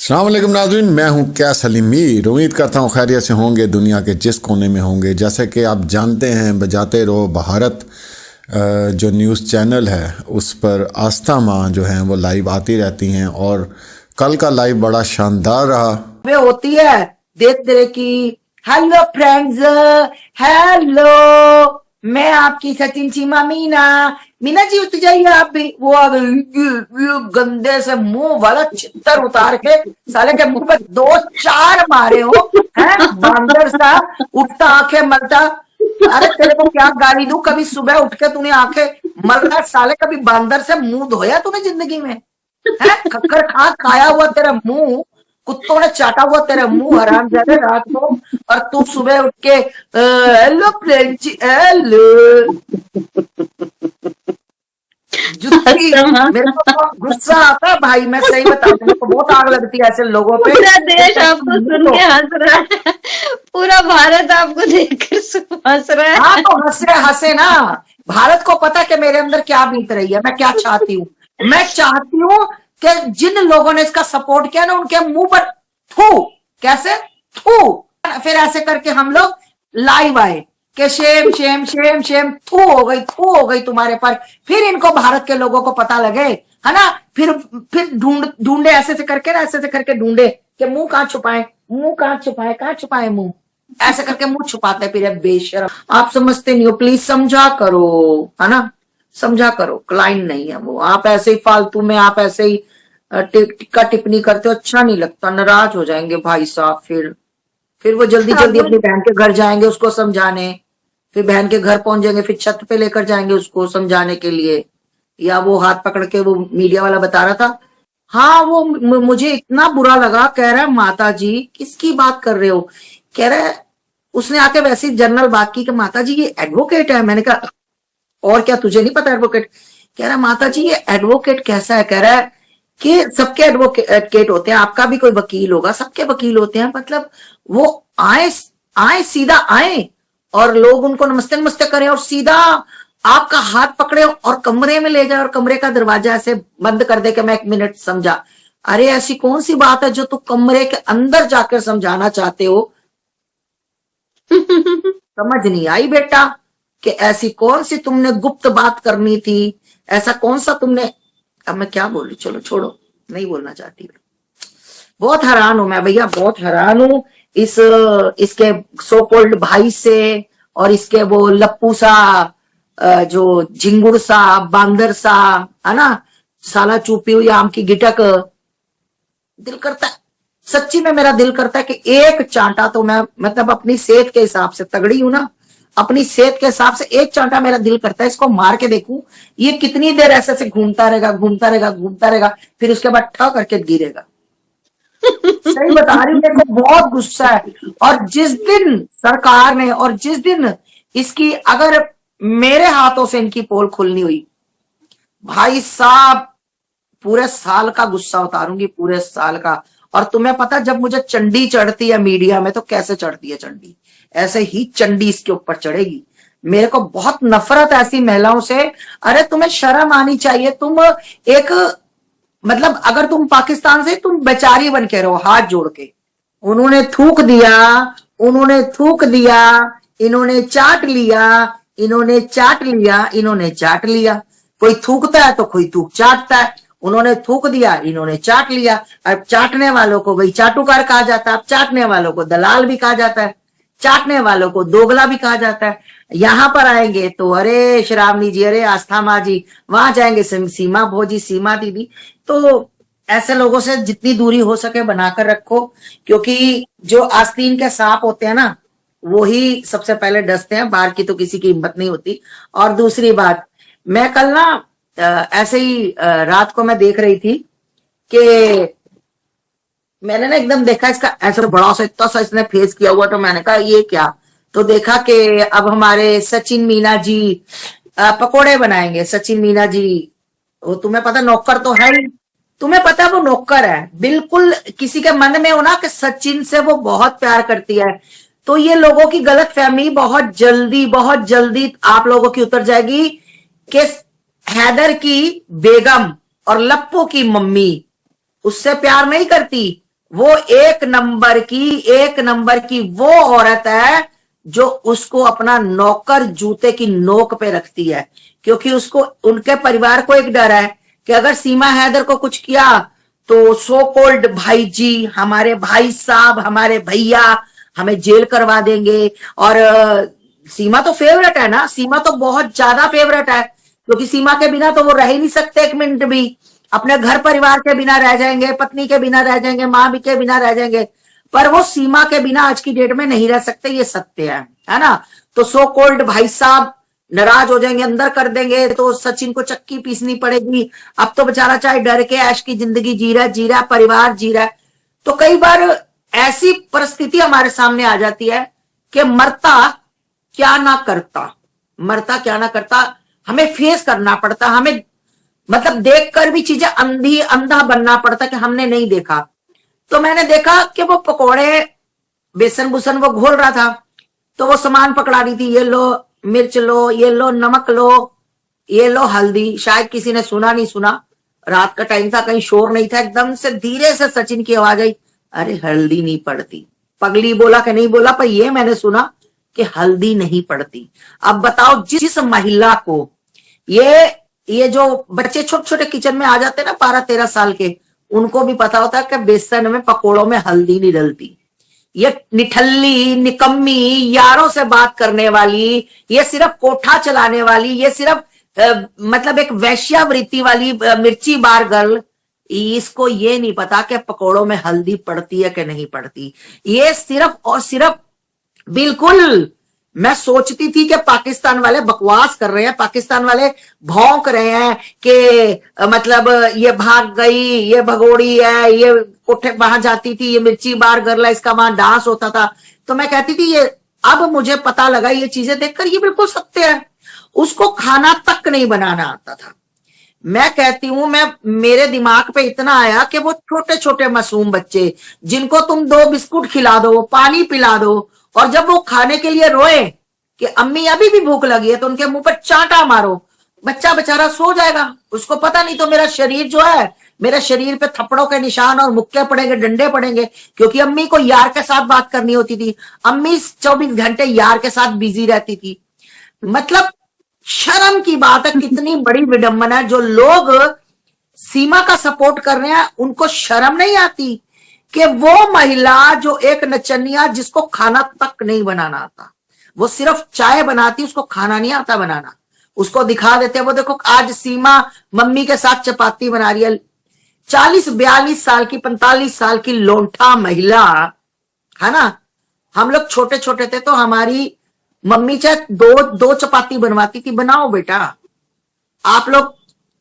अस्सलाम वालेकुम नाज़रीन, मैं हूं कैस अली मीर। उम्मीद करता हूं खैरियत से होंगे, दुनिया के जिस कोने में होंगे। जैसे कि आप जानते हैं, बजाते रहो भारत जो न्यूज़ चैनल है उस पर आस्था माँ जो हैं वो लाइव आती रहती हैं और कल का लाइव बड़ा शानदार रहा। वे होती है देख तेरे की। हेलो फ्रेंड्स, हेलो, मैं आपकी सचिन सीमा मीना। मीना जी उठ जाइए आप भी। वो आ गई गंदे से मुंह वाला चित्तर उतार के साले के मुंह पे 2-4 मारे हो, हैं बांदर सा उठता आंखें मलता। अरे तेरे को क्या गाली दूं? कभी सुबह उठ के तूने आंखें मल रहा साले, कभी बांदर से मुंह धोया तूने जिंदगी में? है खक्कर खाया हुआ तेरा मुंह, कुत्तों ने चाटा हुआ तेरा मुंह हरामजादे रात को। और तू सुबह उठ के हेलो फ्रेंच, हेलो जुत्ती। मेरे को तो गुस्सा आता है भाई, मैं सही बता रही हूँ, मेरे को बहुत आग लगती है ऐसे लोगों पे। पूरा देश आपको सुन के हंस रहा है, पूरा भारत आपको देखकर हंस रहा है। हाँ तो हंसे हंसे ना। भारत को पता कि मेरे अंदर क्या बीत रही है, मैं क्या चाहती हूँ। मैं चाहती हूँ कि जिन लोगों ने इसका सपोर्ट किया ना, उनके मुंह पर थू। कैसे थू? फिर ऐसे करके हम लोग लाइव आए कि शेम शेम शेम शेम, थू हो गई तुम्हारे पर। फिर इनको भारत के लोगों को पता लगे, है ना। फिर ढूंढे ऐसे से करके ना, ऐसे से करके ढूंढे कि मुंह कहाँ छुपाए, मुंह कहाँ छुपाए मुंह। ऐसे करके मुंह छुपाते फिर बेशरम। आप समझते नहीं हो, प्लीज समझा करो, है ना। समझा करो, क्लाइंट नहीं है वो। आप ऐसे ही फालतू में आप ऐसे ही टिक्का टिप्पणी करते हो, अच्छा नहीं लगता, नाराज हो जाएंगे भाई साहब। फिर वो जल्दी जल्दी अपनी बहन के घर जाएंगे उसको समझाने। फिर बहन के घर पहुंच जाएंगे, फिर छत पे लेकर जाएंगे उसको समझाने के लिए। या वो हाथ पकड़ के, वो मीडिया वाला बता रहा था, हाँ वो मुझे इतना बुरा लगा, कह रहा है माता जी किसकी बात कर रहे हो। कह रहा है, उसने आके वैसी जनरल बात की कि माता जी ये एडवोकेट है। मैंने कहा और क्या तुझे नहीं पता एडवोकेट? कह रहा है माता जी ये एडवोकेट कैसा है? कह रहा है कि सबके एडवोकेट होते हैं, आपका भी कोई वकील होगा, सबके वकील होते हैं। मतलब वो आए आए सीधा आए और लोग उनको नमस्ते नमस्ते करें और सीधा आपका हाथ पकड़े और कमरे में ले जाए और कमरे का दरवाजा ऐसे बंद कर दे कि मैं 1 मिनट समझा। अरे ऐसी कौन सी बात है जो तू कमरे के अंदर जाकर समझाना चाहते हो? समझ नहीं आई बेटा कि ऐसी कौन सी तुमने गुप्त बात करनी थी, ऐसा कौन सा तुमने। अब मैं क्या बोलूं, चलो छोड़ो, नहीं बोलना चाहती। बहुत हैरान हूं मैं भैया, बहुत हैरान हूं इसके सो कॉल्ड भाई से और इसके वो लप्पू सा जो झिंगुर सा बांदर सा, है ना, साला चूपी हुई आम की गिटक। दिल करता है सच्ची में, मेरा दिल करता है कि एक चांटा तो मैं, मतलब अपनी सेहत के हिसाब से तगड़ी हूं ना, अपनी सेहत के हिसाब से एक चांटा मेरा दिल करता है इसको मार के देखूं ये कितनी देर ऐसे से घूमता रहेगा, फिर उसके बाद ठा करके गिरेगा। सही बता रही हूँ, मेरे को बहुत गुस्सा है। और जिस दिन सरकार ने, और जिस दिन इसकी, अगर मेरे हाथों से इनकी पोल खुलनी हुई, भाई साहब पूरे साल का गुस्सा उतारूंगी, पूरे साल का। और तुम्हें पता जब मुझे चंडी चढ़ती है मीडिया में तो कैसे चढ़ती है चंडी, ऐसे ही चंडी इसके ऊपर चढ़ेगी। मेरे को बहुत नफरत है ऐसी महिलाओं से। अरे तुम्हें शर्म आनी चाहिए। तुम एक, मतलब अगर तुम पाकिस्तान से, तुम बेचारी बन के रहो हाथ जोड़ के। उन्होंने थूक दिया, इन्होंने चाट लिया, कोई थूकता है तो कोई थूक चाटता है। उन्होंने थूक दिया, इन्होंने चाट लिया। अब चाटने वालों को वही चाटुकार कहा जाता है, अब चाटने वालों को दलाल भी कहा जाता है, चाटने वालों को दोगला भी कहा जाता है। यहां पर आएंगे तो अरे श्रावणी जी, अरे आस्था माँ जी, वहां जाएंगे सीमा भोजी, सीमा दीदी। तो ऐसे लोगों से जितनी दूरी हो सके बनाकर रखो, क्योंकि जो आस्तीन के सांप होते हैं ना, वो ही सबसे पहले डसते हैं, बाहर की तो किसी की हिम्मत नहीं होती। और दूसरी बात, मैं कल ना ऐसे ही रात को मैं देख रही थी कि मैंने ना एकदम देखा इसका ऐसा बड़ा सा इतना सा इसने फेस किया हुआ, तो मैंने कहा ये क्या। तो देखा कि अब हमारे सचिन मीना जी पकोड़े बनाएंगे। सचिन मीना जी, वो तुम्हें पता नौकर तो है ही, तुम्हें पता है वो नौकर है। बिल्कुल किसी के मन में हो ना कि सचिन से वो बहुत प्यार करती है, तो ये लोगों की गलत फहमी बहुत जल्दी आप लोगों की उतर जाएगी कि हैदर की बेगम और लप्पू की मम्मी उससे प्यार नहीं करती, वो एक नंबर की वो औरत है जो उसको अपना नौकर जूते की नोक पे रखती है, क्योंकि उसको, उनके परिवार को एक डर है कि अगर सीमा हैदर को कुछ किया तो सो कॉल्ड भाई जी, हमारे भाई साहब, हमारे भैया हमें जेल करवा देंगे। और सीमा तो फेवरेट है ना, सीमा तो बहुत ज्यादा फेवरेट है, क्योंकि सीमा के बिना तो वो रह ही नहीं सकते एक मिनट भी। अपने घर परिवार के बिना रह जाएंगे, पत्नी के बिना रह जाएंगे, माँ भी के बिना रह जाएंगे, पर वो सीमा के बिना आज की डेट में नहीं रह सकते, ये सत्य है ना। तो सो कॉल्ड भाई साहब नाराज हो जाएंगे, अंदर कर देंगे, तो सचिन को चक्की पीसनी पड़ेगी। अब तो बेचारा चाहे डर के ऐश की जिंदगी जी रहा है, परिवार जी रहा है। तो कई बार ऐसी परिस्थिति हमारे सामने आ जाती है कि मरता क्या ना करता हमें फेस करना पड़ता, हमें मतलब देखकर भी चीजें अंधा बनना पड़ता कि हमने नहीं देखा। तो मैंने देखा कि वो पकोड़े बेसन बुसन वो घोल रहा था, तो वो सामान पकड़ा रही थी, ये लो मिर्च लो, ये लो नमक लो, ये लो हल्दी। शायद किसी ने सुना नहीं सुना, रात का टाइम था, कहीं शोर नहीं था, एकदम से धीरे से सचिन की आवाज आई, अरे हल्दी नहीं पड़ती। पगली बोला कि नहीं बोला, पर ये मैंने सुना कि हल्दी नहीं पड़ती। अब बताओ, जिस महिला को ये जो बच्चे छोटे छोटे किचन में आ जाते हैं ना 12-13 साल के, उनको भी पता होता है कि बेसन में पकोड़ों में हल्दी नहीं डलती। ये निठल्ली निकम्मी यारों से बात करने वाली, ये सिर्फ कोठा चलाने वाली, ये सिर्फ मतलब एक वैश्यावृत्ति वाली मिर्ची बार गर्ल, इसको ये नहीं पता कि पकोड़ों में हल्दी पड़ती है कि नहीं पड़ती। ये सिर्फ और सिर्फ, बिल्कुल मैं सोचती थी कि पाकिस्तान वाले बकवास कर रहे हैं, पाकिस्तान वाले भौंक रहे हैं कि मतलब ये भाग गई, ये भगोड़ी है, ये कोठे वहां जाती थी, ये मिर्ची बार गर्ल, इसका वहां डांस होता था। तो मैं कहती थी ये, अब मुझे पता लगा ये चीजें देखकर ये बिल्कुल सत्य है। उसको खाना तक नहीं बनाना आता था। मैं कहती हूं, मेरे दिमाग पे इतना आया कि वो छोटे छोटे मासूम बच्चे जिनको तुम 2 बिस्कुट खिला दो, पानी पिला दो, और जब वो खाने के लिए रोए कि अम्मी अभी भी भूख लगी है, तो उनके मुंह पर चांटा मारो, बच्चा बेचारा सो जाएगा। उसको पता नहीं तो मेरा शरीर जो है, मेरे शरीर पे थप्पड़ों के निशान और मुक्के पड़ेंगे, डंडे पड़ेंगे, क्योंकि अम्मी को यार के साथ बात करनी होती थी। अम्मी 24 घंटे यार के साथ बिजी रहती थी। मतलब शर्म की बात है, कितनी बड़ी विडंबना है। जो लोग सीमा का सपोर्ट कर रहे हैं उनको शर्म नहीं आती कि वो महिला जो एक नचनिया, जिसको खाना तक नहीं बनाना आता, वो सिर्फ चाय बनाती, उसको खाना नहीं आता बनाना, उसको दिखा देते हैं, वो देखो आज सीमा मम्मी के साथ चपाती बना रही है। 40-42 साल की, 45 साल की लोंठा महिला है ना। हम लोग छोटे छोटे थे तो हमारी मम्मी चाहे दो चपाती बनवाती थी, बनाओ बेटा, आप लोग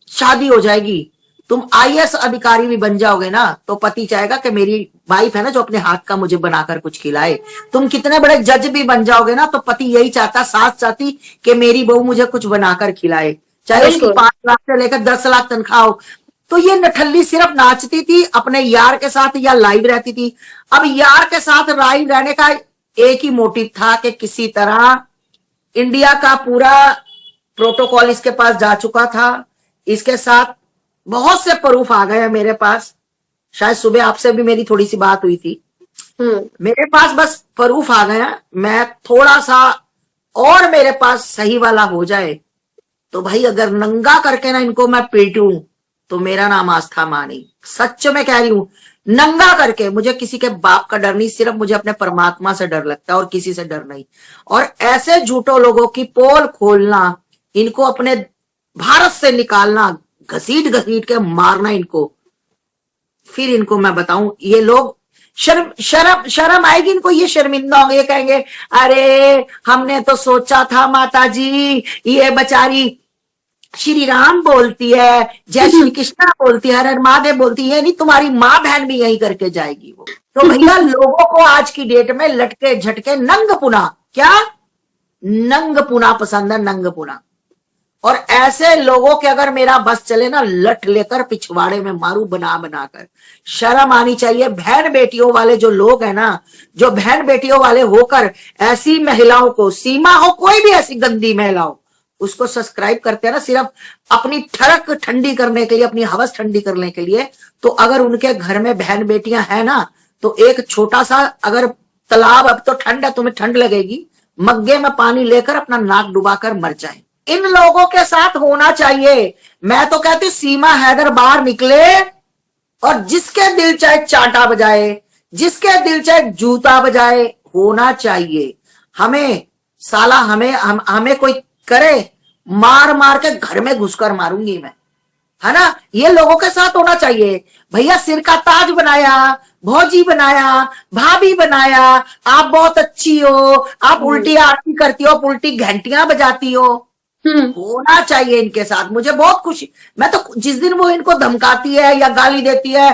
शादी हो जाएगी, तुम आईएएस अधिकारी भी बन जाओगे ना, तो पति चाहेगा कि मेरी वाइफ है ना जो अपने हाथ का मुझे बनाकर कुछ खिलाए। तुम कितने बड़े जज भी बन जाओगे ना, तो पति यही चाहता, सास चाहती कि मेरी बहू मुझे कुछ बनाकर खिलाए, चाहे उसकी 5 लाख से लेकर 10 लाख तनख्वाह हो। तो ये नठल्ली सिर्फ नाचती थी अपने यार के साथ या लाइव रहती थी। अब यार के साथ लाइव रहने का एक ही मोटिव था कि किसी तरह इंडिया का पूरा प्रोटोकॉल इसके पास जा चुका था, इसके साथ बहुत से प्रूफ आ गए मेरे पास। शायद सुबह आपसे भी मेरी थोड़ी सी बात हुई थी, मेरे पास बस प्रूफ आ गया। मैं थोड़ा सा और मेरे पास सही वाला हो जाए तो भाई अगर नंगा करके ना इनको मैं पीटूं तो मेरा नाम आस्था मानी। सच में कह रही हूं, नंगा करके। मुझे किसी के बाप का डर नहीं, सिर्फ मुझे अपने परमात्मा से डर लगता है और किसी से डर नहीं। और ऐसे झूठों लोगों की पोल खोलना, इनको अपने भारत से निकालना, घसीट घसीट के मारना इनको, फिर इनको मैं बताऊं, ये लोग शर्म आएगी इनको, ये शर्मिंदा होंगे, ये कहेंगे अरे हमने तो सोचा था माता जी, ये बेचारी श्री राम बोलती है, जय श्री कृष्णा बोलती है, हर हर महादेव बोलती है, नहीं तुम्हारी माँ बहन भी यही करके जाएगी वो। तो भैया लोगों को आज की डेट में लटके झटके नंगपुना, क्या नंगपुना पसंद है, नंगपुना। और ऐसे लोगों के अगर मेरा बस चले ना, लट लेकर पिछवाड़े में मारू बना बनाकर। शर्म आनी चाहिए। बहन बेटियों वाले जो लोग हैं ना, जो बहन बेटियों वाले होकर ऐसी महिलाओं को, सीमा हो कोई भी ऐसी गंदी महिला हो, उसको सब्सक्राइब करते हैं ना सिर्फ अपनी ठरक ठंडी करने के लिए, अपनी हवस ठंडी करने के लिए, तो अगर उनके घर में बहन बेटियां हैं ना, तो एक छोटा सा अगर तालाब, अब तो ठंड है, तुम्हें ठंड लगेगी, मग्गे में पानी लेकर अपना नाक डुबाकर मर जाए। इन लोगों के साथ होना चाहिए। मैं तो कहती सीमा हैदर बाहर निकले और जिसके दिल चाहे चांटा बजाए, जिसके दिल चाहे जूता बजाए, होना चाहिए। हमें साला हमें कोई करे, मार मार के घर में घुसकर मारूंगी मैं, है ना। ये लोगों के साथ होना चाहिए। भैया सिर का ताज बनाया, भौजी बनाया, भाभी बनाया, आप बहुत अच्छी हो, आप उल्टी आरती करती हो, उल्टी घंटियां बजाती हो, होना चाहिए इनके साथ। मुझे बहुत खुशी, मैं तो जिस दिन वो इनको धमकाती है या गाली देती है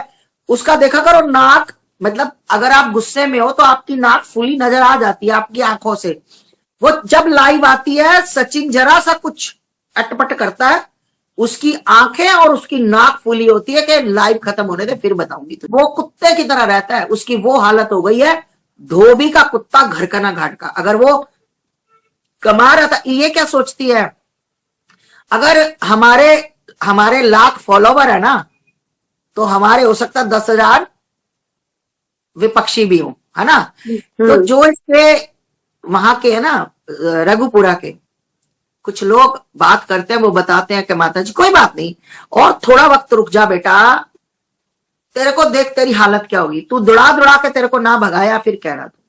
उसका देखा करो नाक, मतलब अगर आप गुस्से में हो तो आपकी नाक फुली नजर आ जाती है आपकी आंखों से। वो जब लाइव आती है, सचिन जरा सा कुछ अटपट करता है, उसकी आंखें और उसकी नाक फुली होती है कि लाइव खत्म होने दे फिर बताऊंगी। तो वो कुत्ते की तरह रहता है, उसकी वो हालत हो गई है धोबी का कुत्ता घर का ना घाट का। अगर वो कमा रहा था, ये क्या सोचती है, अगर हमारे लाख फॉलोवर है ना, तो हमारे हो सकता 10,000 विपक्षी भी हो, है ना। तो जो इसके वहां के है ना रघुपुरा के कुछ लोग बात करते हैं, वो बताते हैं कि माता जी कोई बात नहीं, और थोड़ा वक्त रुक जा बेटा, तेरे को देख तेरी हालत क्या होगी, तू दुड़ा दुड़ा के तेरे को ना भगाया फिर कह रहा था।